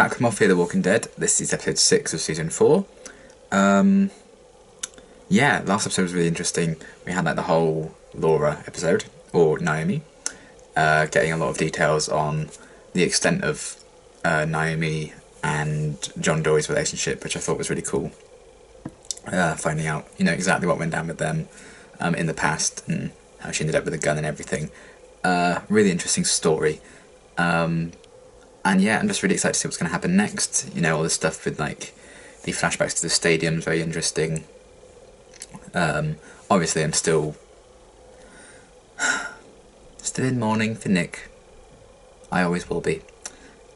back with more Fear the Walking Dead. This is episode 6 of season 4. Yeah, last episode was really interesting. We had like the whole Laura episode, or Naomi, getting a lot of details on the extent of Naomi and John Dory's relationship, which I thought was really cool. Finding out, exactly what went down with them in the past and how she ended up with a gun and everything. Really interesting story. And yeah, I'm just really excited to see what's going to happen next. All this stuff with like the flashbacks to the stadium is very interesting. Obviously I'm still in mourning for Nick. I always will be.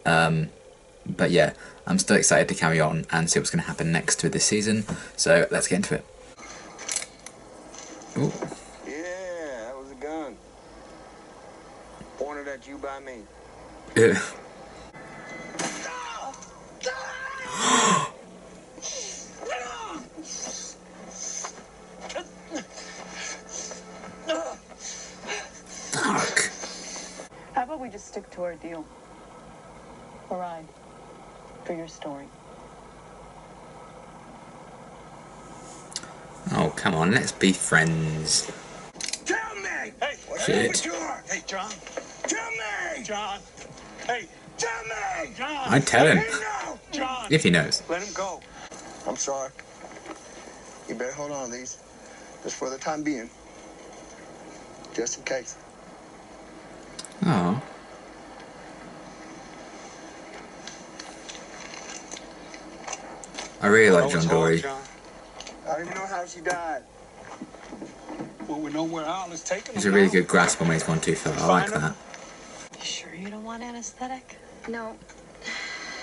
But yeah, I'm still excited to carry on and see what's going to happen next with this season. So let's get into it. Ooh. Yeah, that was a gun. Pointed at you by me. Yeah. Fuck. How about we just stick to our deal? A ride for your story. Oh, come on, let's be friends. Tell me! Hey, shit. Hey, John. Tell me! John. Hey, tell me! John. I'd tell him. John. If he knows. Let him go. I'm sorry. You better hold on to these. Just for the time being. Just in case. Oh. I really like John Dory. I don't even know how she died. Well, we know where Al is taking her. He's a really good grasp on when he's gone too far. I like that. You sure you don't want anesthetic? No.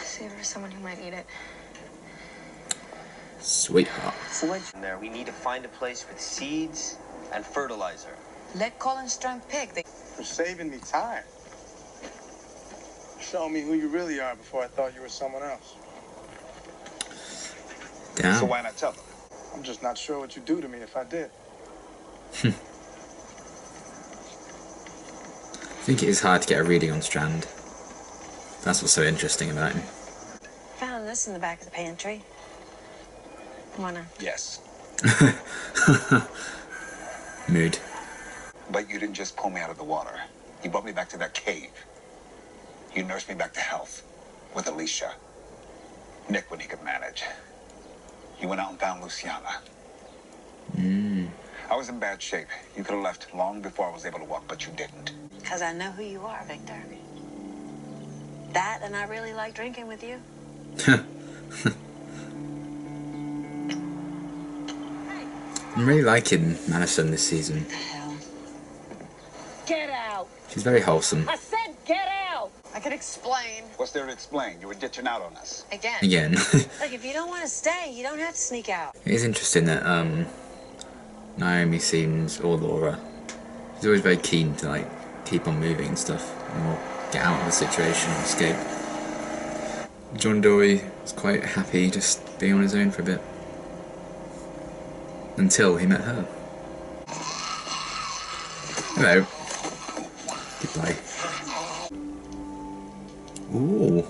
Save it for someone who might need it. Sweetheart. There, we need to find a place with seeds and fertilizer. Let Colin Strong pick. You're saving me time. Show me who you really are before I thought you were someone else. Damn. So why not tell them? I'm just not sure what you'd do to me if I did. I think it is hard to get a reading on Strand. That's what's so interesting about him. Found this in the back of the pantry. Wanna? Yes. Mood. But you didn't just pull me out of the water. You brought me back to that cave. You nursed me back to health with Alicia. Nick when he could manage. You went out and found Luciana. I was in bad shape. You could have left long before I was able to walk, but you didn't. Because I know who you are, Victor. That, and I really like drinking with you. I'm really liking Madison this season. What the hell? Get out! She's very wholesome. I said get out! I could explain. What's there to explain? You were ditching out on us. Again. Look, if you don't want to stay, you don't have to sneak out. It is interesting that Naomi seems, or Laura, she's always very keen to like keep on moving and stuff, or get out of the situation or escape. John Dory was quite happy just being on his own for a bit. Until he met her. Hello. Goodbye. Ooh.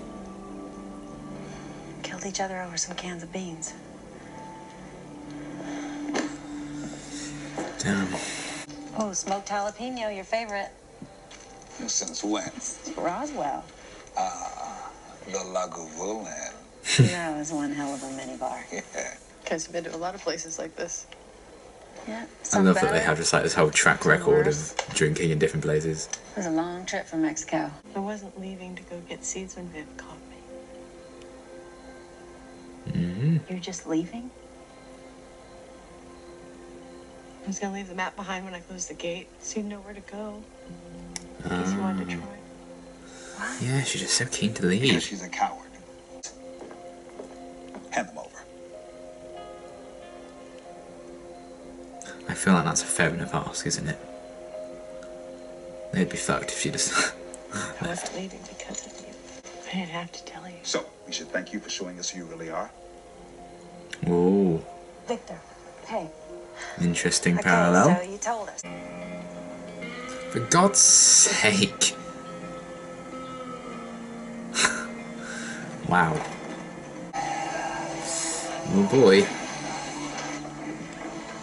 Killed each other over some cans of beans. Damn. Oh, smoked jalapeno, your favorite. Since when? Roswell. The Lagavulin. That was one hell of a minibar. Yeah. Guys have been to a lot of places like this. Yeah. I love that they have just like this whole track record of drinking in different places. It was a long trip from Mexico. I wasn't leaving to go get seeds when Viv called me. Mm-hmm. You're just leaving? I was gonna leave the map behind when I closed the gate, so you'd know where to go. In case you wanted to try. What? Yeah, she's just so keen to Because leave. she's a coward. Hand them over. I feel like that's a fair enough ask, isn't it? They'd be fucked if she just I wasn't leaving because of you. I didn't have to tell you. So, we should thank you for showing us who you really are. Ooh, Victor, hey. interesting Okay, parallel. so you told us. For God's sake. Wow. Oh boy.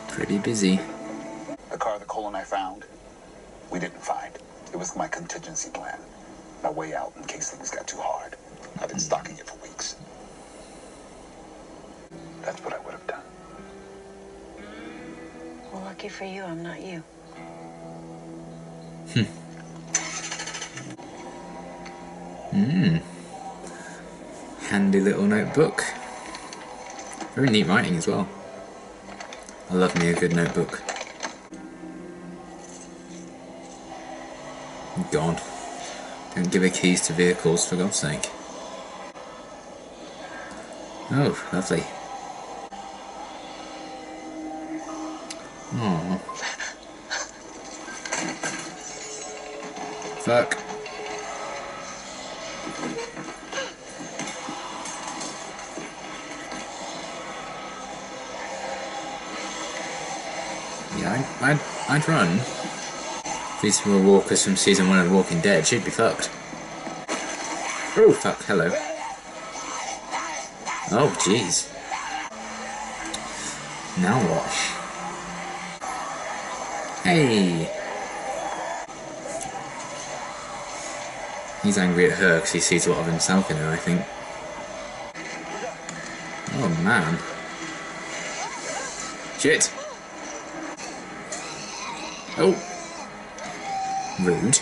Pretty busy. The car that Cole and I found, we didn't find. It was my contingency plan. My way out in case things got too hard. I've been stalking it for weeks. That's what I would have done. Well, lucky for you, I'm not you. Handy little notebook. Very neat writing as well. I love me a good notebook. God. Don't give her keys to vehicles, for God's sake. Oh, lovely. Aww. Fuck. Yeah, I'd run. These were walkers from season 1 of The Walking Dead. She'd be fucked. Oh, fuck, hello. Oh, jeez. Now what? Hey! He's angry at her because he sees a lot of himself in her, I think. Oh, man. Shit! Oh! Rude.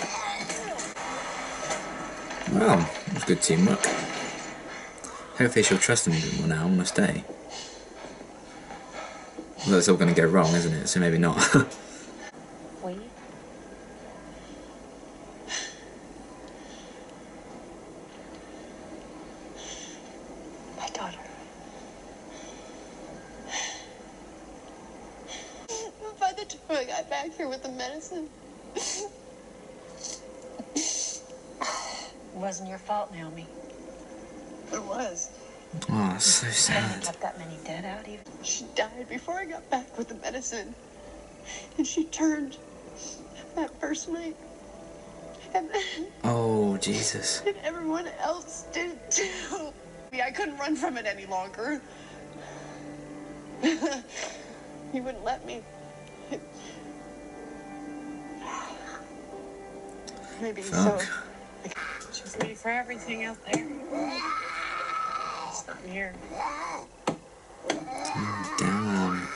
Well, that was good teamwork. Hopefully she'll trust him a bit more now on this day. Well, it's all going to go wrong, isn't it? So maybe not. We? My daughter. By the time I got back here with the medicine, It wasn't your fault, Naomi. it was. Oh, that's so I haven't sad. kept that many dead out even. She died before I got back with the medicine. And she turned that first night. And Oh, Jesus. and everyone else did too. I couldn't run from it any longer. He wouldn't let me. Maybe so. Fuck. She's ready for everything out there. It's not here. Damn.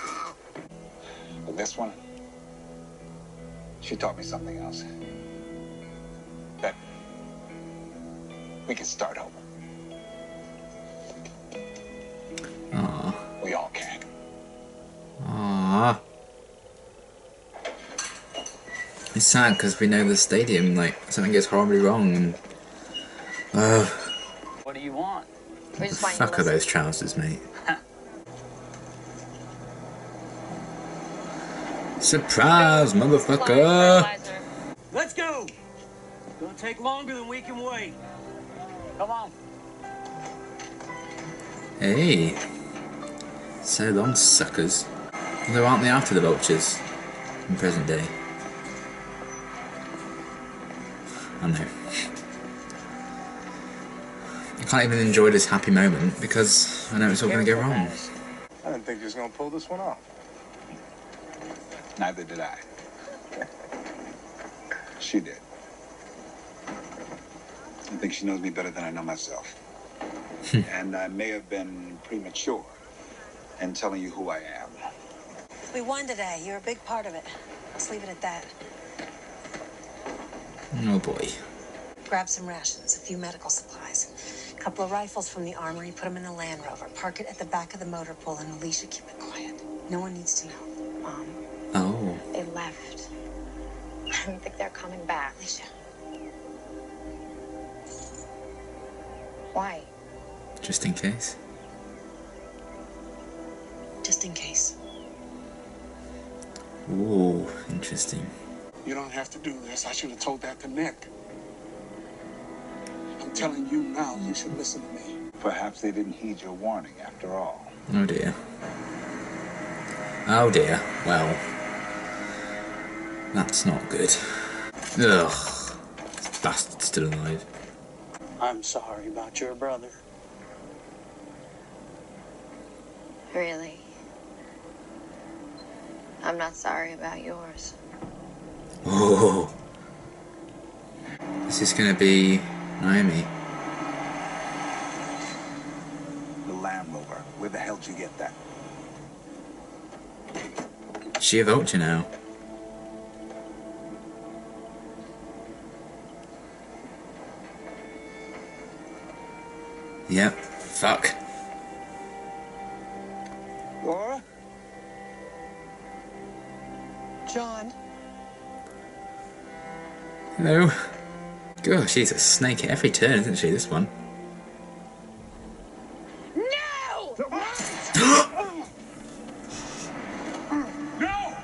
But this one, she taught me something else. That we can start over. Aww. We all can. Aww. It's sad because we know the stadium, like, something goes horribly wrong and... What do you want? We just want you to fuck are listen. those trousers, mate. Surprise, motherfucker! Let's go! It's gonna take longer than we can wait. Come on. Hey. So long, suckers. Although aren't they after the vultures in present day? Oh no. I can't even enjoy this happy moment because I know it's all going to go wrong. I didn't think you was gonna pull this one off. Neither did I. She did. I think she knows me better than I know myself. And I may have been premature in telling you who I am. We won today. You're a big part of it. Let's leave it at that. Oh boy. Grab some rations, a few medical supplies, a couple of rifles from the armory, put them in the Land Rover, park it at the back of the motor pool, and Alicia, keep it quiet. No one needs to know. Mom, Oh. they left. I don't think they're coming back. Alicia. Why? Just in case. Just in case. Ooh, interesting. You don't have to do this. I should have told that to Nick. I'm telling you now, you should listen to me. Perhaps they didn't heed your warning after all. Oh dear. Oh dear. Well. That's not good. Ugh. This bastard's still alive. I'm sorry about your brother. Really? I'm not sorry about yours. Oh, this is gonna be Naomi. The Land Rover. Where the hell did you get that? Is she a vulture now? Yep. Fuck. Laura? John. Hello. Gosh, she's a snake at every turn, isn't she, this one? No! No!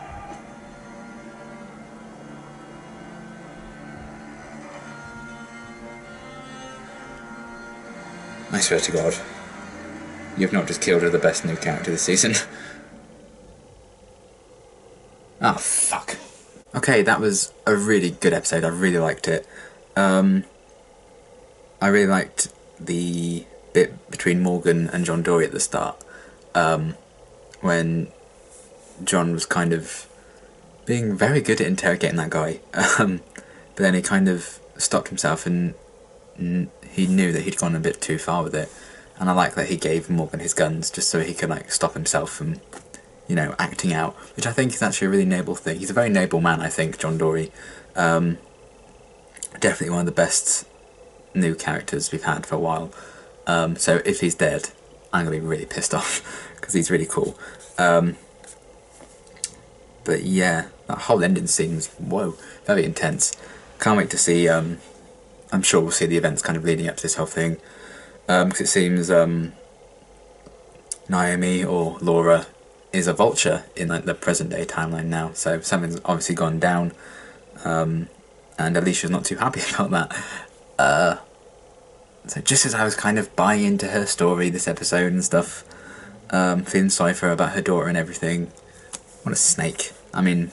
I swear to God, you've not just killed her the best new character this season. Oh, fuck. Okay, that was a really good episode. I really liked it. I really liked the bit between Morgan and John Dory at the start, when John was kind of being very good at interrogating that guy, but then he kind of stopped himself and he knew that he'd gone a bit too far with it. And I like that he gave Morgan his guns just so he could like stop himself from, you know, acting out, which I think is actually a really noble thing. He's a very noble man, I think, John Dory. Definitely one of the best new characters we've had for a while. So if he's dead, I'm going to be really pissed off, because he's really cool. But yeah, that whole ending seems, whoa, very intense. Can't wait to see, I'm sure we'll see the events kind of leading up to this whole thing. Because it seems Naomi, or Laura, is a vulture in like the present day timeline now, so something's obviously gone down, and Alicia's not too happy about that. So just as I was kind of buying into her story this episode and stuff, feeling sorry for her about her daughter and everything, what a snake. I mean,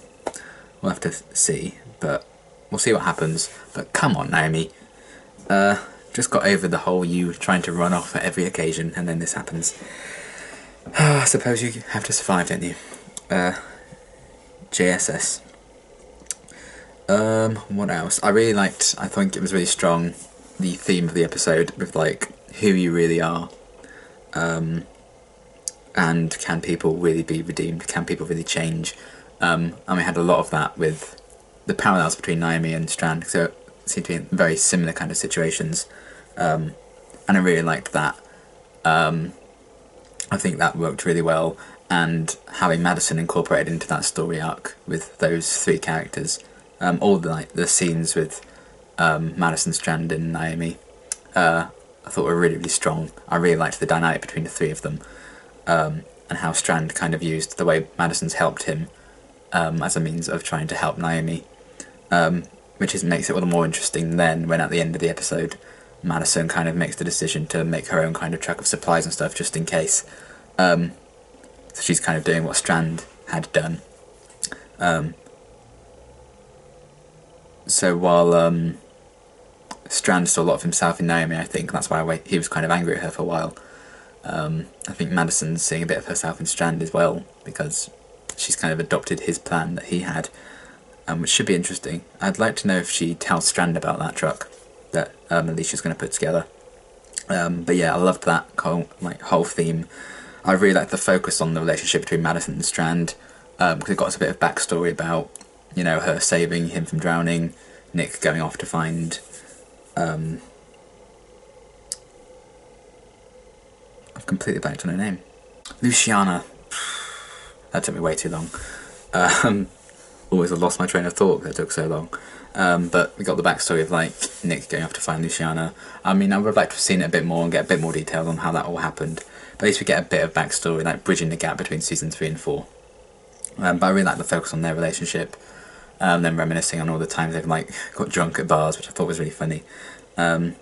we'll have to see, but we'll see what happens. But come on, Naomi, just got over the whole you trying to run off at every occasion, and then this happens. I suppose you have to survive, don't you? JSS. What else? I think it was really strong, the theme of the episode, with like, who you really are. And can people really be redeemed? Can people really change? And we had a lot of that with the parallels between Naomi and Strand, so it seemed to be in very similar kind of situations. And I really liked that. I think that worked really well, and having Madison incorporated into that story arc with those three characters, all the scenes with Madison, Strand and Naomi, I thought were really, really strong. I really liked the dynamic between the three of them, and how Strand kind of used the way Madison's helped him as a means of trying to help Naomi, which makes it all the more interesting then when at the end of the episode Madison kind of makes the decision to make her own kind of truck of supplies and stuff just in case. So she's kind of doing what Strand had done. So while Strand saw a lot of himself in Naomi, I think that's why he was kind of angry at her for a while. I think Madison's seeing a bit of herself in Strand as well, because she's kind of adopted his plan that he had, which should be interesting. I'd like to know if she tells Strand about that truck that Alicia's going to put together. But yeah, I loved that whole theme. I really liked the focus on the relationship between Madison and Strand, because it got us a bit of backstory about, you know, her saving him from drowning, Nick going off to find I've completely blanked on her name. Luciana. That took me way too long. Always lost my train of thought because it took so long. But we got the backstory of like Nick going off to find Luciana. I mean, I would like to have seen it a bit more and get a bit more detail on how that all happened. But at least we get a bit of backstory, like bridging the gap between season 3 and 4. But I really like the focus on their relationship. Them reminiscing on all the times they've like got drunk at bars, which I thought was really funny. And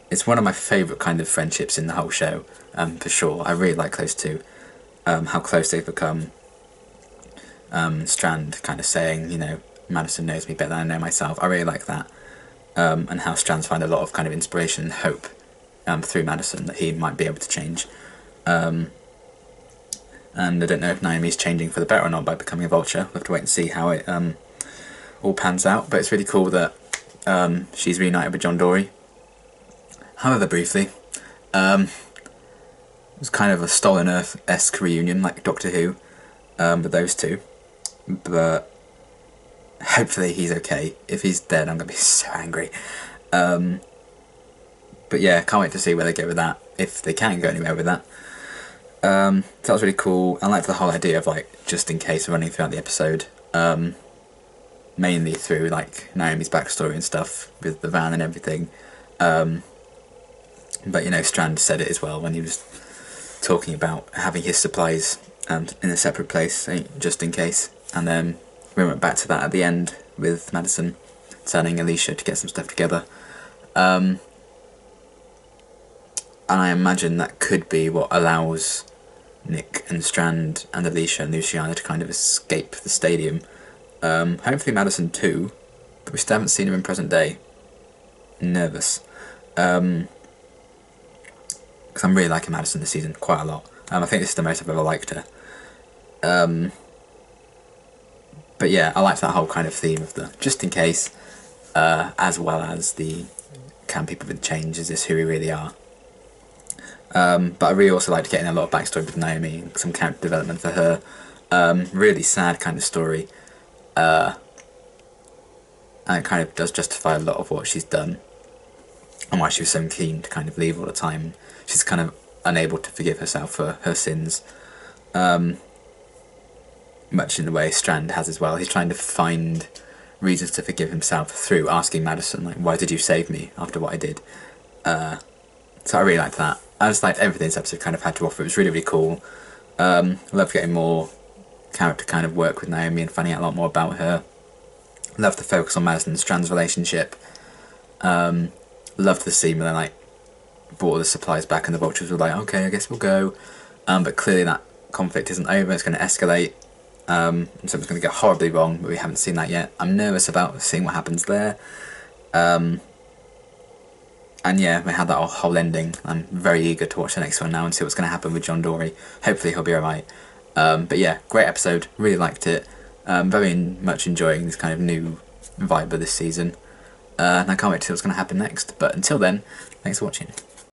it's one of my favourite kind of friendships in the whole show, for sure. I really like those two. How close they've become. Strand kind of saying, you know, Madison knows me better than I know myself. I really like that. And how Strand's find a lot of kind of inspiration and hope through Madison that he might be able to change. and I don't know if Naomi's changing for the better or not by becoming a vulture. We'll have to wait and see how it all pans out, but it's really cool that she's reunited with John Dory. However briefly, it was kind of a Stolen Earth-esque reunion, like Doctor Who, with those two, but hopefully he's okay. If he's dead, I'm going to be so angry. But yeah, can't wait to see where they go with that, if they can go anywhere with that. So that was really cool. I liked the whole idea of, like, just in case running throughout the episode, mainly through, like, Naomi's backstory and stuff with the van and everything. But, you know, Strand said it as well when he was talking about having his supplies in a separate place, just in case. And then we went back to that at the end with Madison telling Alicia to get some stuff together. And I imagine that could be what allows Nick and Strand and Alicia and Luciana to kind of escape the stadium. Hopefully Madison too, but we still haven't seen her in present day. Nervous. Because I'm really liking Madison this season quite a lot. I think this is the most I've ever liked her. But yeah, I liked that whole kind of theme of the just in case, as well as the can people with change, is this who we really are? But I really also liked getting a lot of backstory with Naomi and some character development for her. Really sad kind of story. And it kind of does justify a lot of what she's done and why she was so keen to kind of leave all the time. She's kind of unable to forgive herself for her sins. Much in the way Strand has as well. He's trying to find reasons to forgive himself through asking Madison, like, why did you save me after what I did? So I really liked that. I just liked everything this episode kind of had to offer. It was really, really cool. I loved getting more character kind of work with Naomi and finding out a lot more about her. Loved the focus on Madison and Strand's relationship. Loved the scene where they, like, brought all the supplies back and the vultures were like, okay, I guess we'll go. But clearly that conflict isn't over, it's going to escalate. And something's going to get horribly wrong, but we haven't seen that yet. I'm nervous about seeing what happens there. And yeah, we had that whole ending. I'm very eager to watch the next one now and see what's going to happen with John Dory. Hopefully he'll be alright. But yeah, great episode. Really liked it. Very much enjoying this kind of new vibe of this season. And I can't wait to see what's going to happen next. But until then, thanks for watching.